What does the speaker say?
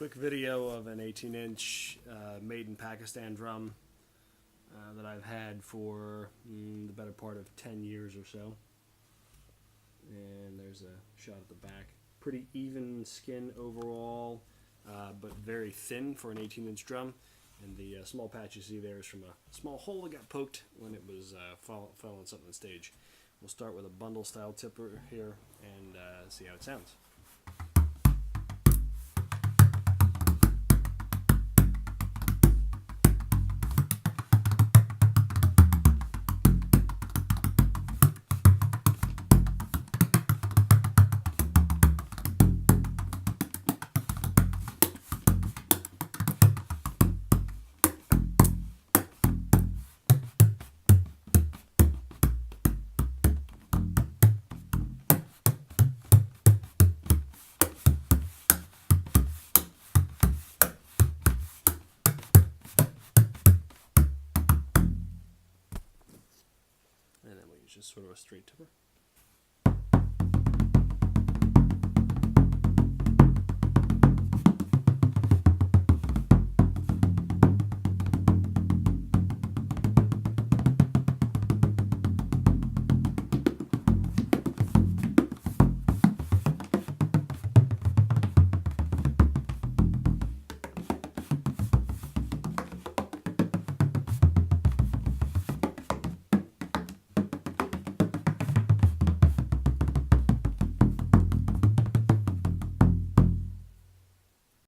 quick video of an 18-inch made in Pakistan drum that I've had for the better part of 10 years or so. And there's a shot at the back. Pretty even skin overall, but very thin for an 18-inch drum. And the small patch you see there is from a small hole that got poked when it was fell on something on stage. We'll start with a bundle style tipper here and see how it sounds. And then we use just sort of a straight tipper.